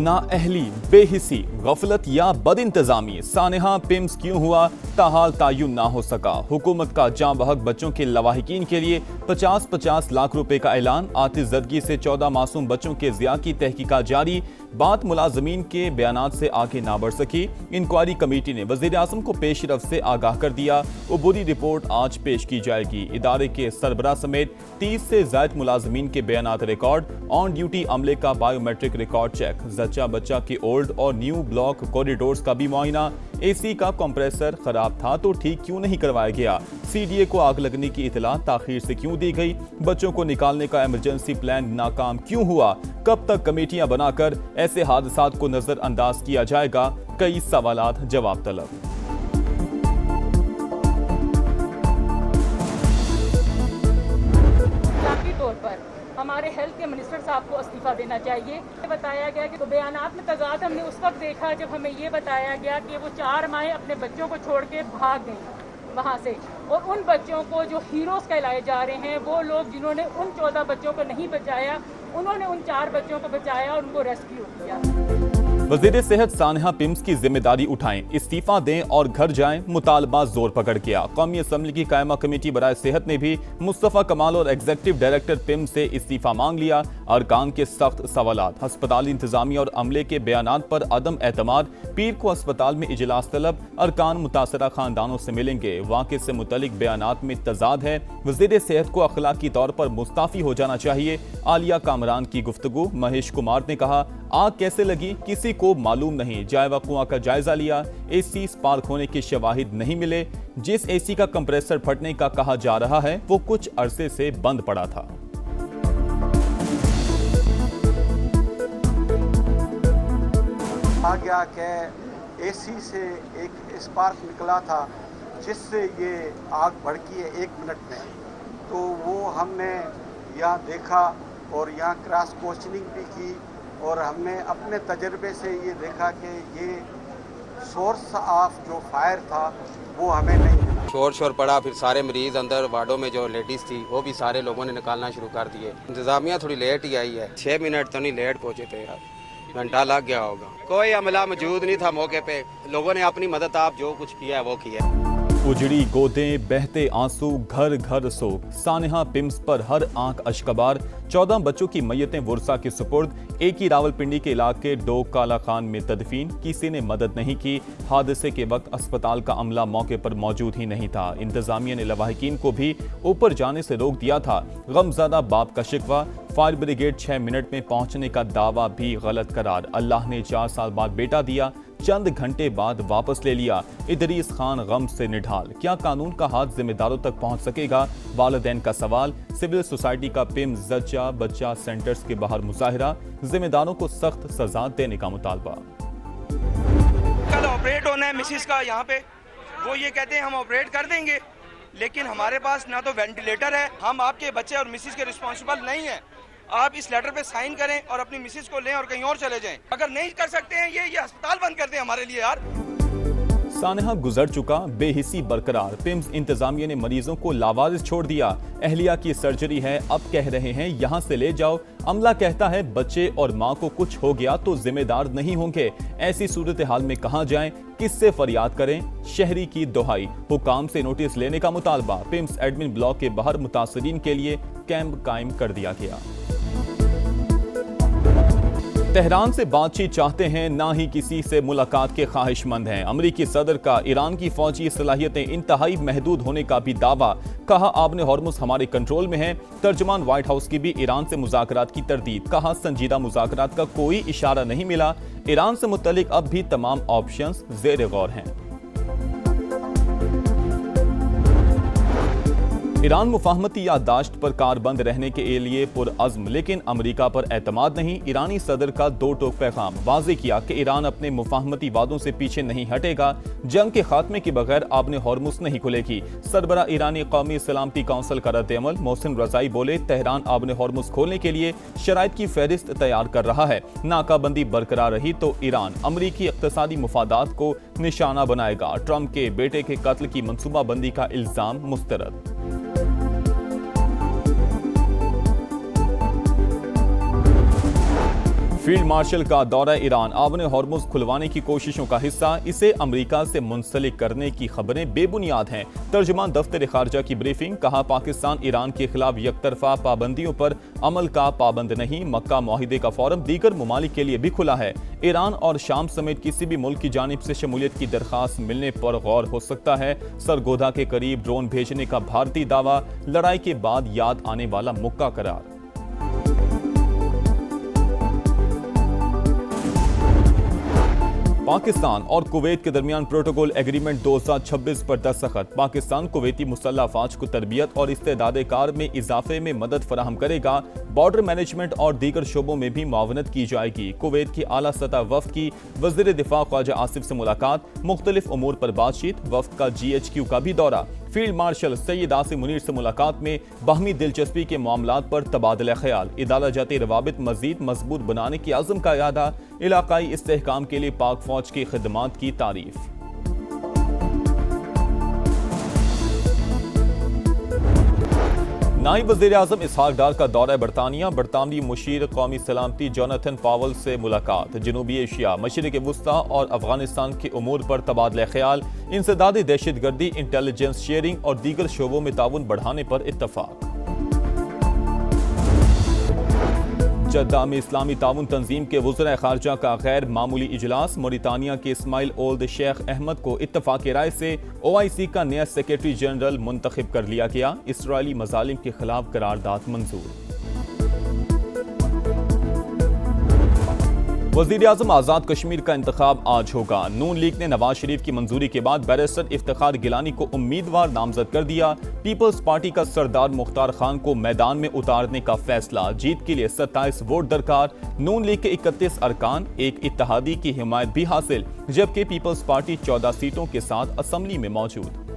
नाअहली, बेहिसी, गफलत या बदइंतजामी, सानेहा पिम्स क्यों हुआ, ताहाल तायुन ना हो सका। हुकूमत का जाँ बहक बच्चों के लवाहिकीन के लिए 50-50 लाख रुपए का ऐलान। आतिशज़दगी से 14 मासूम बच्चों के ज़िया की तहकीकात जारी। बात मुलाजमीन के बयानात से आगे ना बढ़ सकी। इंक्वायरी कमेटी ने वज़ीर आज़म को पेशरफ से आगाह कर दिया। उबूरी रिपोर्ट आज पेश की जाएगी। इदारे के सरबराह समेत 30 से ज़ायद मुलाजमीन के बयानात रिकॉर्ड। ऑन ड्यूटी अमले का बायोमेट्रिक रिकॉर्ड चेक। जच्चा बच्चा के ओल्ड और न्यू ब्लॉक कॉरिडोर्स का भी मुआयना। एसी का कंप्रेसर खराब था तो ठीक क्यों नहीं करवाया गया। सीडीए को आग लगने की इतला ताखीर से क्यों दी गई। बच्चों को निकालने का इमरजेंसी प्लान नाकाम क्यों हुआ। कब तक कमेटियां बनाकर ऐसे हादसात को नजरअंदाज किया जाएगा। कई सवालात जवाब तलब। तौर पर हमारे हेल्थ के मिनिस्टर साहब को इस्तीफा देना चाहिए। बताया गया कि तो बयानात में तजाद हमने उस वक्त देखा जब हमें ये बताया गया कि वो 4 माएँ अपने बच्चों को छोड़ के भाग गई वहाँ से, और उन बच्चों को जो हीरोज कहलाए जा रहे हैं वो लोग जिन्होंने उन 14 बच्चों को नहीं बचाया, उन्होंने उन 4 बच्चों को बचाया और उनको रेस्क्यू किया। वज़ीर सेहत सानेहा पिम्स की जिम्मेदारी उठाएं, इस्तीफा दें और घर जाएं। मुतालबा जोर पकड़ गया। कौमी असम्बली की कायमा कमेटी बराए सेहत ने भी मुस्तफ़ा कमाल और एग्जीक्यूटिव डायरेक्टर पिम्स से इस्तीफा मांग लिया। अरकान के सख्त सवालात, अस्पताल इंतजामिया और अमले के बयानात पर अदम एतमाद। पीर को अस्पताल में इजलास तलब। अरकान मुतासरा खानदानों से मिलेंगे। वाक़े से मुतलिक बयानात में तजाद है। वज़ीर सेहत को अखलाकी तौर पर मुस्ताफ़ी हो जाना चाहिए। आलिया कामरान की गुफ्तगू। महेश कुमार ने कहा, आग कैसे लगी किसी को मालूम नहीं। जायवा कुआं का जायजा लिया। एसी स्पार्क होने के शवाहिद नहीं मिले। जिस एसी का कंप्रेसर फटने का कहा जा रहा है वो कुछ अरसे से बंद पड़ा था। आ गया कि एसी से एक स्पार्क निकला था जिससे ये आग भड़की है 1 मिनट में। तो वो हमने यहाँ देखा और यहाँ क्रॉस क्वेश्चनिंग भी की और हमने अपने तजर्बे से ये देखा कि ये सोर्स ऑफ जो फायर था वो हमें नहीं मिला। शोर पड़ा, फिर सारे मरीज अंदर वार्डों में जो लेडीज़ थी वो भी सारे लोगों ने निकालना शुरू कर दिए। इंतजामिया थोड़ी लेट ही आई है, 6 मिनट तो नहीं लेट पहुँचे थे यार, घंटा लग गया होगा। कोई अमला मौजूद नहीं था मौके पे। लोगों ने अपनी मदद आप जो कुछ किया है वो किया। उजड़ी गोदें, बहते आंसू, घर घर सोग। सानेहा पिम्स पर हर आंख अशकबार। 14 बच्चों की मैयतें वुरसा के सुपुर्द। एक ही रावलपिंडी के इलाके डोग काला खान में तदफीन। किसी ने मदद नहीं की। हादसे के वक्त अस्पताल का अमला मौके पर मौजूद ही नहीं था। इंतजामिया ने लवाहिकीन को भी ऊपर जाने से रोक दिया था। गमज़दा बाप का शिकवा। फायर ब्रिगेड 6 मिनट में पहुंचने का दावा भी गलत करार। अल्लाह ने 4 साल बाद बेटा दिया, चंद घंटे बाद वापस ले लिया। इदरीस खान गम से निढाल। क्या कानून का हाथ जिम्मेदारों तक पहुंच सकेगा, वालिदैन का सवाल। सिविल सोसाइटी का पिम्स जच्चा बच्चा सेंटर्स के बाहर मुजाहिरा। जिम्मेदारों को सख्त सजा देने का मुतालबा। कल ऑपरेट होना है मिसिस का यहाँ पे, वो ये कहते हैं हम ऑपरेट कर देंगे, लेकिन हमारे पास ना तो वेंटिलेटर है। हम आपके बच्चे और मिसिस के रिस्पॉन्सिबल नहीं है। आप इस लेटर पे साइन करें और अपनी मिसिस को लें और कहीं और चले जाएं। अगर नहीं कर सकते हैं ये अस्पताल बंद कर दें हमारे लिए यार। सानेहा गुजर चुका, बेहिसी बरकरार। पिम्स इंतजामिया ने मरीजों को लावारिस छोड़ दिया। अहलिया की सर्जरी है, अब कह रहे हैं यहां से ले जाओ। अमला कहता है बच्चे और मां को कुछ हो गया तो जिम्मेदार नहीं होंगे। ऐसी सूरत हाल में कहां जाएं, किससे फरियाद करें। शहरी की दुहाई। हुकाम से नोटिस लेने का मुतालबा। पिम्स एडमिन ब्लॉक के बाहर मुतासरीन के लिए कैंप कायम कर दिया गया। तेहरान से बातचीत चाहते हैं, ना ही किसी से मुलाकात के ख्वाहिशमंद हैं। अमरीकी सदर का ईरान की फौजी सलाहियतें इंतहाई महदूद होने का भी दावा। कहा आबने हॉर्मुज़ हमारे कंट्रोल में है। तर्जमान व्हाइट हाउस की भी ईरान से मुज़ाकरात की तरदीद। कहा संजीदा मुज़ाकरात का कोई इशारा नहीं मिला। ईरान से मुतल्लिक अब भी तमाम ऑप्शंस ज़ेर गौर हैं। ईरान मुफाहमती याददाश्त पर कारबंद रहने के लिए पुरअज़्म, लेकिन अमरीका पर एतमाद नहीं। ईरानी सदर का 2 टोक पैगाम। वाज़े किया कि ईरान अपने मुफाहमती वादों से पीछे नहीं हटेगा। जंग के खात्मे के बगैर आबने हॉर्मुज़ नहीं खुलेगी। सरबरा ईरानी कौमी सलामती काउंसिल का रद्द-ए-अमल। मोहसिन रज़ाई बोले, तेहरान आबने हॉर्मुज़ खोलने के लिए शराइत की फहरिस्त तैयार कर रहा है। नाकाबंदी बरकरार रही तो ईरान अमरीकी इक़्तिसादी मुफादात को निशाना बनाएगा। ट्रंप के बेटे के कत्ल की मनसूबाबंदी का इल्ज़ाम मुस्तरद। फील्ड मार्शल का दौरा ईरान आबने हॉर्मुज़ खुलवाने की कोशिशों का हिस्सा, इसे अमेरिका से मुंसलिक करने की खबरें बेबुनियाद हैं। तर्जुमान दफ्तर खारजा की ब्रीफिंग, कहा पाकिस्तान ईरान के खिलाफ यकतरफा पाबंदियों पर अमल का पाबंद नहीं। मक्का मुआहिदे का फोरम दीगर ममालिक के लिए भी खुला है। ईरान और शाम समेत किसी भी मुल्क की जानिब से शमूलियत की दरखास्त मिलने पर गौर हो सकता है। सरगोधा के करीब ड्रोन भेजने का भारतीय दावा, लड़ाई के बाद याद आने वाला मुक्का करार। पाकिस्तान और कुवैत के दरमियान प्रोटोकॉल एग्रीमेंट 2026 पर दस्तखत। पाकिस्तान कुवैती मुसल्लह अफवाज को तरबियत और इस्तेदाद कार में इजाफे में मदद फराहम करेगा। बॉर्डर मैनेजमेंट और दीगर शोबों में भी मुआवनत की जाएगी। कुवैत की आला सतह वफ्द की वज़ीर दिफा ख्वाजा आसिफ से मुलाकात, मुख्तलिफ उमूर पर बातचीत। वफ्द का GHQ का भी दौरा। फील्ड मार्शल सैयद आसिम मुनीर से मुलाकात में बाहमी दिलचस्पी के मामलात पर तबादला ख्याल। इदाला जाती रवाबित मजीद मजबूत बनाने की आज़म का इरादा। इलाकाई इस्तेहकाम के लिए पाक फौज की खिदमात की तारीफ। नायब वज़ीर आज़म इसहाक डार का दौरा बरतानिया। बरतानवी मुशीर कौमी सलामती जोनाथन पावल से मुलाकात। जनूबी एशिया, मशरिक़ वुस्ता और अफगानिस्तान के उमूर पर तबादला ख्याल। इंसदादी दहशतगर्दी, इंटेलिजेंस शेयरिंग और दीगर शोबों में ताउन बढ़ाने पर इत्तफाक। जद्दा में इस्लामी ताउन तंजीम के वज़ीर खारजा का गैर मामूली इजलास। मोरितानिया के इस्माइल ओल्द शेख अहमद को इत्तफाक राय से OIC का नया सेक्रेटरी जनरल मुंतखब कर लिया गया। इसराइली मजालिम के खिलाफ करारदाद मंजूर। वज़ीर आज़म आज़ाद कश्मीर का इंतखाब आज होगा। नून लीग ने नवाज शरीफ की मंजूरी के बाद बैरिस्टर इफ्तिखार गिलानी को उम्मीदवार नामजद कर दिया। पीपल्स पार्टी का सरदार मुख्तार खान को मैदान में उतारने का फैसला। जीत के लिए 27 वोट दरकार। नून लीग के 31 अरकान, एक इत्तेहादी की हिमायत भी हासिल, जबकि पीपल्स पार्टी 14 सीटों के साथ असम्बली में मौजूद।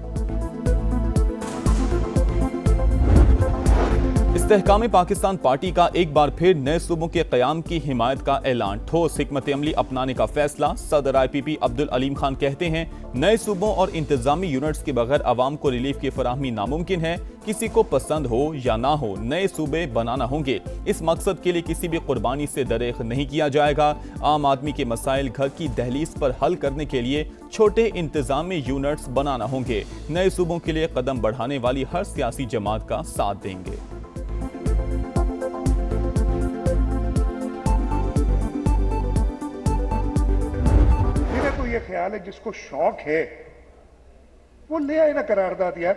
इस्तेहकाम पाकिस्तान पार्टी का एक बार फिर नए सूबों के क़याम की हिमायत का ऐलान। ठोस हिकमत अमली अपनाने का फैसला। सदर IPP अब्दुल अलीम खान कहते हैं, नए सूबों और इंतजामी यूनिट्स के बगैर आवाम को रिलीफ की फराहमी नामुमकिन है। किसी को पसंद हो या ना हो, नए सूबे बनाना होंगे। इस मकसद के लिए किसी भी कुर्बानी से दरेख नहीं किया जाएगा। आम आदमी के मसाइल घर की दहलीज पर हल करने के लिए छोटे इंतजामी यूनिट्स बनाना होंगे। नए सूबों के लिए कदम बढ़ाने वाली हर सियासी जमात का साथ देंगे। ये ख्याल है जिसको शौक है वो ले आए ना करारदाद। यार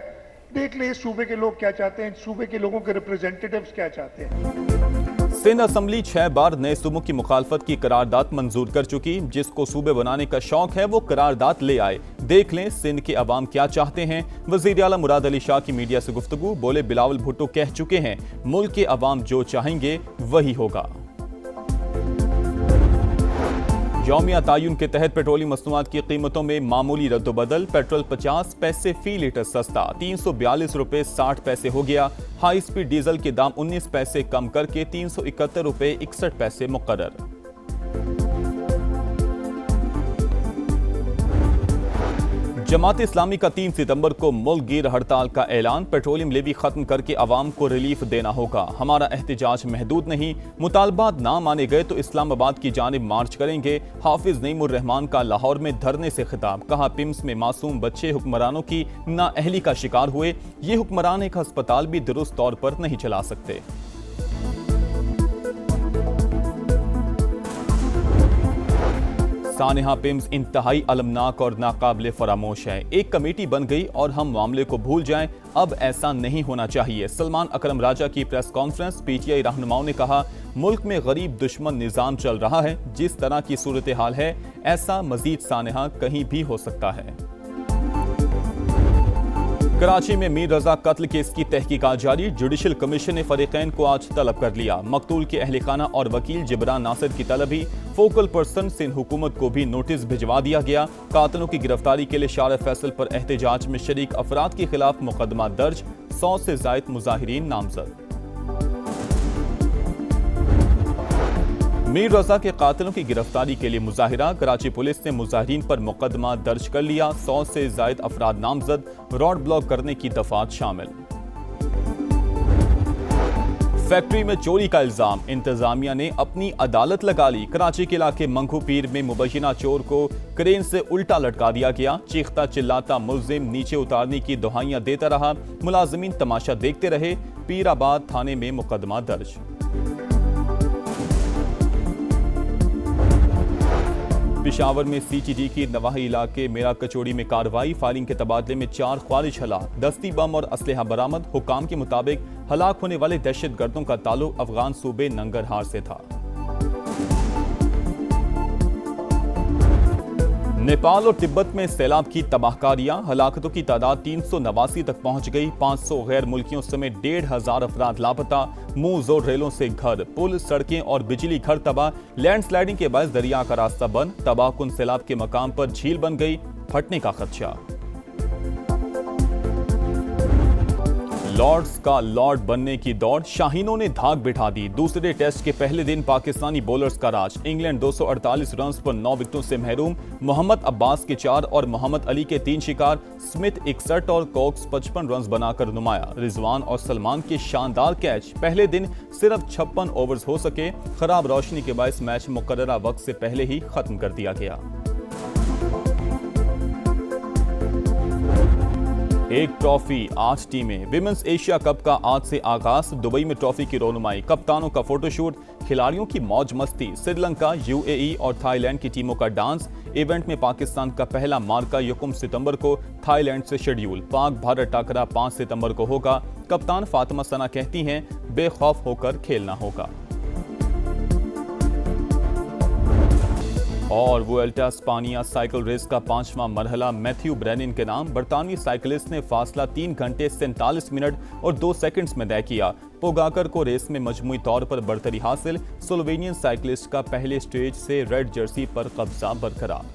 देख ले इस सूबे के लोग क्या चाहते हैं, सूबे के लोगों के रिप्रेजेंटेटिव्स क्या चाहते हैं। सिंध असम्बली 6 बार नए सूबों की मुखालफत की करारदाद मंजूर कर चुकी। जिसको सूबे बनाने का शौक है वो करारदाद ले आए। देख लें सिंध के अवाम क्या चाहते हैं। वज़ीर आला मुराद अली शाह की मीडिया से गुफ्तगू, बोले बिलावल भुट्टो कह चुके हैं मुल्क के अवाम जो चाहेंगे वही होगा। यौमिया तायुन के तहत पेट्रोलियम मसनूआत की कीमतों में मामूली रद्दोबदल। पेट्रोल 50 पैसे फी लीटर सस्ता, 342 रुपए 60 पैसे हो गया। हाई स्पीड डीजल के दाम 19 पैसे कम करके 371 रुपए 61 पैसे मुकर्रर। जमात इस्लामी का 3 सितंबर को मुल्क गिर हड़ताल का ऐलान। पेट्रोलियम लेवी खत्म करके अवाम को रिलीफ देना होगा। हमारा एहतजाज महदूद नहीं, मुतालबात ना माने गए तो इस्लामाबाद की जानिब मार्च करेंगे। हाफिज नईमुर रहमान का लाहौर में धरने से खिताब, कहा पिम्स में मासूम बच्चे हुक्मरानों की नाअहली का शिकार हुए। ये हुक्मरान एक अस्पताल भी दुरुस्त तौर पर नहीं चला सकते। सानेहा पिम्स इंतहाई अलमनाक और नाकाबिले फरामोश है। एक कमेटी बन गई और हम मामले को भूल जाएं। अब ऐसा नहीं होना चाहिए। सलमान अकरम राजा की प्रेस कॉन्फ्रेंस। PTI रहनुमाओं ने कहा, मुल्क में गरीब दुश्मन निजाम चल रहा है। जिस तरह की सूरत हाल है, ऐसा मजीद सानेहा कहीं भी हो सकता है। कराची में मीर रजा कत्ल केस की तहकीकात जारी। जुडिशल कमीशन ने फरीकैन को आज तलब कर लिया। मकतूल के अहले खाना और वकील जिब्रान नासिर की तलबी। फोकल पर्सन सिंध हुकूमत को भी नोटिस भिजवा दिया गया। कातिलों की गिरफ्तारी के लिए शार फैसल पर एहतजाज में शरीक अफराद के खिलाफ मुकदमा दर्ज। 100 से जायद मुजाहिरीन नामजद। मीर रजा के कातिलों की गिरफ्तारी के लिए मुजाहिरा। कराची पुलिस ने मुजाहिरीन पर मुकदमा दर्ज कर लिया। 100 से जायद अफराद नामजद। रोड ब्लॉक करने की दफात शामिल। फैक्ट्री में चोरी का इल्जाम, इंतजामिया ने अपनी अदालत लगा ली। कराची के इलाके मंगू पीर में मुबैना चोर को क्रेन से उल्टा लटका दिया गया। चीखता चिल्लाता मुलजिम नीचे उतारने की दुहाइयां देता रहा। मुलाजिमीन तमाशा देखते रहे। पीराबाद थाने में मुकदमा दर्ज। पेशावर में सीटीडी की नवाही इलाके मेरा कचौड़ी में कार्रवाई। फायरिंग के तबादले में 4 ख्वारिज हलाक। दस्ती बम और असलहा बरामद। हुकाम के मुताबिक हलाक होने वाले दहशतगर्दों का ताल्लुक अफगान सूबे नंगरहार से था। नेपाल और तिब्बत में सैलाब की तबाहकारियां, हलाकतों की तादाद 389 तक पहुंच गई। 500 गैर मुल्कियों समेत 1,500 अफराद लापता। मुंह जोर रेलों से घर, पुल, सड़कें और बिजली घर तबाह। लैंडस्लाइडिंग के बायस दरिया का रास्ता बंद। तबाहकुन सैलाब के मकाम पर झील बन गई, फटने का खदशा। लॉर्ड्स का लॉर्ड बनने की दौड़, शाहीनों ने धाक बिठा दी। दूसरे टेस्ट के पहले दिन पाकिस्तानी बॉलर्स का राज। इंग्लैंड 248 रन पर 9 विकेटों से महरूम। मोहम्मद अब्बास के 4 और मोहम्मद अली के 3 शिकार। स्मिथ 61 और कॉक्स 55 रन बनाकर नुमाया। रिजवान और सलमान के शानदार कैच। पहले दिन सिर्फ 56 ओवर्स हो सके। खराब रोशनी के बायस मैच मुकर्ररा वक्त से पहले ही खत्म कर दिया गया। एक ट्रॉफी, 8 टीमें। विमेंस एशिया कप का आज से आगाज। दुबई में ट्रॉफी की रोनुमाई, कप्तानों का फोटोशूट, खिलाड़ियों की मौज मस्ती। श्रीलंका, यूएई और थाईलैंड की टीमों का डांस। इवेंट में पाकिस्तान का पहला मार्का 1 सितंबर को थाईलैंड से शेड्यूल। पाक भारत टाकरा 5 सितंबर को होगा। कप्तान फातिमा सना कहती हैं, बेखौफ होकर खेलना होगा। और वुएल्टा स्पानिया साइकिल रेस का 5वां मरहला मैथ्यू ब्रेनिन के नाम। बरतानवी साइकिलिस्ट ने फासला 3 घंटे 47 मिनट और 2 सेकंड्स में तय किया। पोगाकर को रेस में मजमूई तौर पर बढ़तरी हासिल। स्लोवेनियन साइकिलिस्ट का पहले स्टेज से रेड जर्सी पर कब्जा बरकरार।